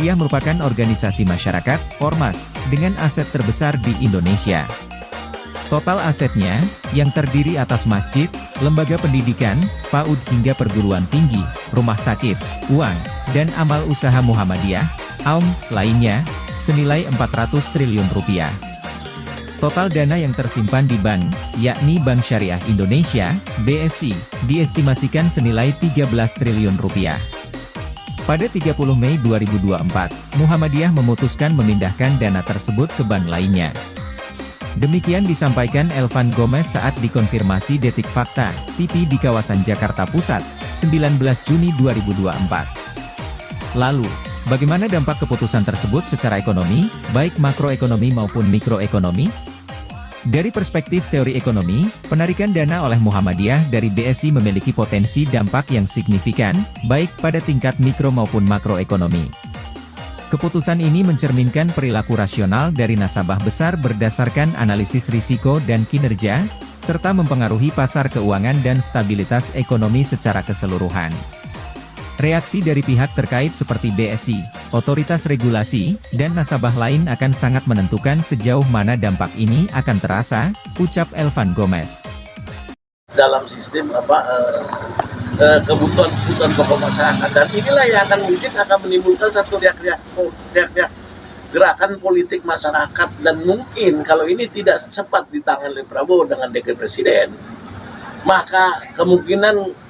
Muhammadiyah merupakan organisasi masyarakat, ormas, dengan aset terbesar di Indonesia. Total asetnya, yang terdiri atas masjid, lembaga pendidikan, PAUD hingga perguruan tinggi, rumah sakit, uang, dan amal usaha Muhammadiyah, AUM, lainnya, senilai 400 triliun rupiah. Total dana yang tersimpan di bank, yakni Bank Syariah Indonesia, BSI, diestimasikan senilai 13 triliun rupiah. Pada 30 Mei 2024, Muhammadiyah memutuskan memindahkan dana tersebut ke bank lainnya. Demikian disampaikan Elvan Gomez saat dikonfirmasi Detik Fakta, TV di kawasan Jakarta Pusat, 19 Juni 2024. Lalu, bagaimana dampak keputusan tersebut secara ekonomi, baik makroekonomi maupun mikroekonomi? Dari perspektif teori ekonomi, penarikan dana oleh Muhammadiyah dari BSI memiliki potensi dampak yang signifikan, baik pada tingkat mikro maupun makroekonomi. Keputusan ini mencerminkan perilaku rasional dari nasabah besar berdasarkan analisis risiko dan kinerja, serta mempengaruhi pasar keuangan dan stabilitas ekonomi secara keseluruhan. Reaksi dari pihak terkait seperti BSI, otoritas regulasi, dan nasabah lain akan sangat menentukan sejauh mana dampak ini akan terasa, ucap Elvan Gomez. Dalam sistem kebutuhan pokok masyarakat, dan inilah yang mungkin akan menimbulkan satu riak-riak gerakan politik masyarakat, dan mungkin kalau ini tidak cepat ditangani oleh Prabowo dengan dekret presiden, maka kemungkinan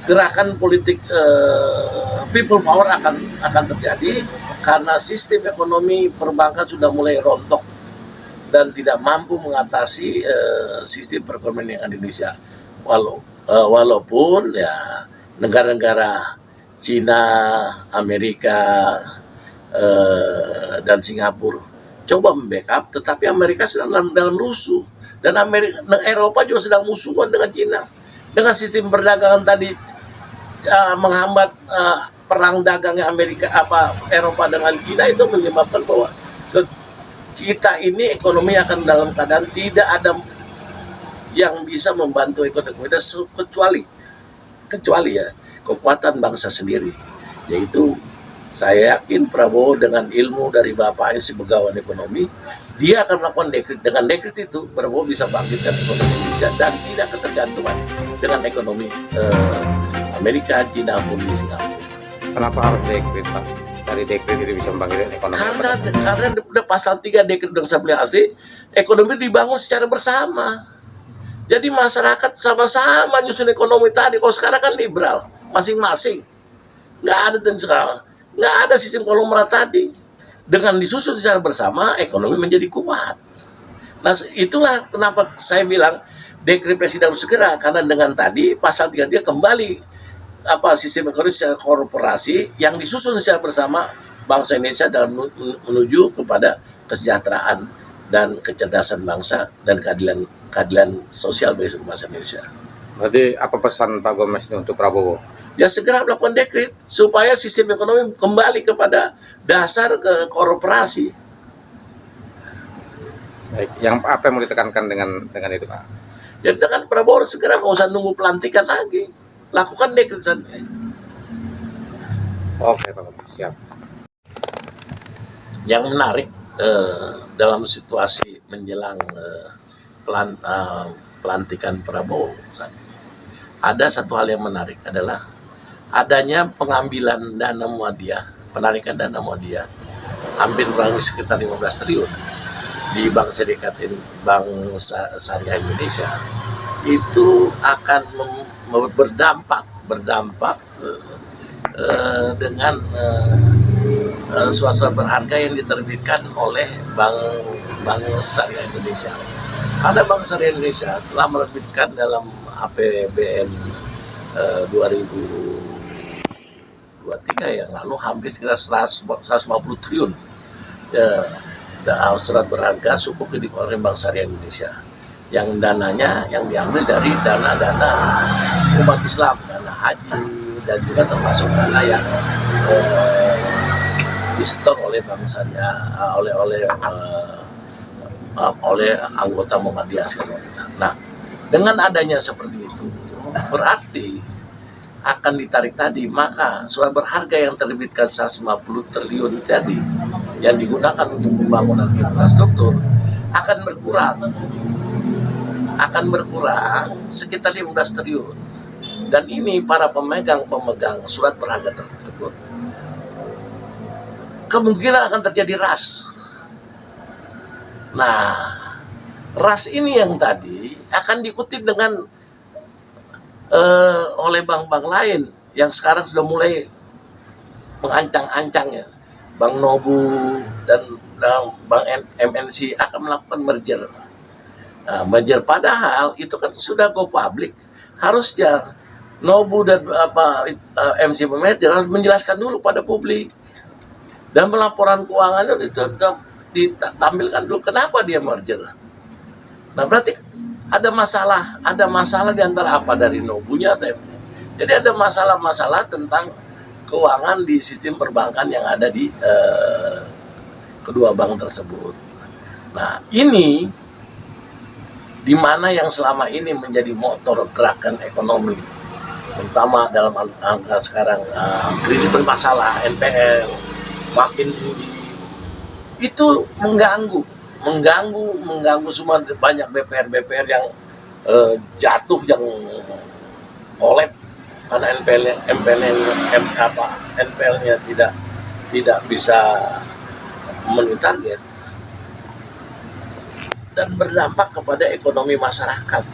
gerakan politik people power akan terjadi karena sistem ekonomi perbankan sudah mulai rontok dan tidak mampu mengatasi sistem perekonomian Indonesia. Walaupun ya negara-negara Cina, Amerika, dan Singapura coba membackup, tetapi Amerika sedang dalam rusuh, dan Eropa juga sedang musuhan dengan Cina. Dengan sistem perdagangan tadi menghambat perang dagangnya Eropa dengan Cina, itu menyebabkan bahwa kita ini ekonomi akan dalam keadaan tidak ada yang bisa membantu ekonomi kita kecuali ya kekuatan bangsa sendiri, yaitu saya yakin Prabowo dengan ilmu dari bapaknya si begawan ekonomi, dia akan melakukan dekret. Dengan dekret itu Prabowo bisa bangkitkan ekonomi Indonesia dan tidak ketergantungan dengan ekonomi Amerika, Cina pun di Singapura. Kenapa harus dekret, Pak? Dari dekret itu bisa membangkitkan ekonomi? Karena pasal 3 dekret Undang-Undang Supply Asli, ekonomi dibangun secara bersama. Jadi masyarakat sama-sama nyusun ekonomi tadi. Kalau sekarang kan liberal, masing-masing. Nggak ada sistem konglomerat tadi. Dengan disusun secara bersama, ekonomi menjadi kuat. Nah, itulah kenapa saya bilang dekret presiden harus segera, karena dengan tadi pasal 33 kembali sistem ekonomi secara korporasi yang disusun secara bersama bangsa Indonesia dalam menuju kepada kesejahteraan dan kecerdasan bangsa dan keadilan sosial bagi bangsa Indonesia. Berarti apa pesan Pak Gomez untuk Prabowo? Ya segera melakukan dekret supaya sistem ekonomi kembali kepada dasar ke korporasi. Baik, apa yang mau ditekankan dengan itu, Pak? Ya ditekan Prabowo segera, nggak usah nunggu pelantikan lagi, lakukan dekret saja. Oke Pak Gomez, siap. Yang menarik dalam situasi menjelang pelantikan Prabowo, ada satu hal yang menarik adalah adanya pengambilan dana Muhammadiyah, penarikan dana Muhammadiyah hampir kurang sekitar 15 triliun di Bank Syariah Indonesia. Itu akan berdampak dengan surat berharga yang diterbitkan oleh Bank Syariah Indonesia. Ada Bank Syariah Indonesia telah menerbitkan dalam APBN 2023 yang lalu hampir sekitar 150 triliun surat berharga sukuk yang dikeluarkan Bank Syariah Indonesia, yang dananya yang diambil dari dana-dana umat Islam, dana haji, dan juga termasuk dana yang disetor oleh Bank Syariah oleh anggota Muhammadiyah. Nah, dengan adanya seperti itu berarti akan ditarik tadi, maka surat berharga yang terbitkan 150 triliun tadi yang digunakan untuk pembangunan infrastruktur akan berkurang sekitar 15 triliun. Dan ini para pemegang surat berharga tersebut kemungkinan akan terjadi ras. Nah, ras ini yang tadi akan diikuti dengan oleh bank-bank lain yang sekarang sudah mulai mengancang-ancangnya. Bank Nobu dan Bank MNC akan melakukan merger. Nah, merger padahal itu kan sudah go public. Harusnya Nobu dan MC merger harus menjelaskan dulu pada publik. Dan pelaporan keuangannya ditampilkan dulu kenapa dia merger. Nah, berarti ada masalah di antara apa dari Nobunya atau jadi ada masalah-masalah tentang keuangan di sistem perbankan yang ada di kedua bank tersebut. Nah, ini di mana yang selama ini menjadi motor gerakan ekonomi, terutama dalam angka sekarang kredit bermasalah, NPL makin tinggi, itu mengganggu semua. Banyak BPR yang jatuh, yang kolab karena NPL-nya tidak bisa memenuhi target dan berdampak kepada ekonomi masyarakat.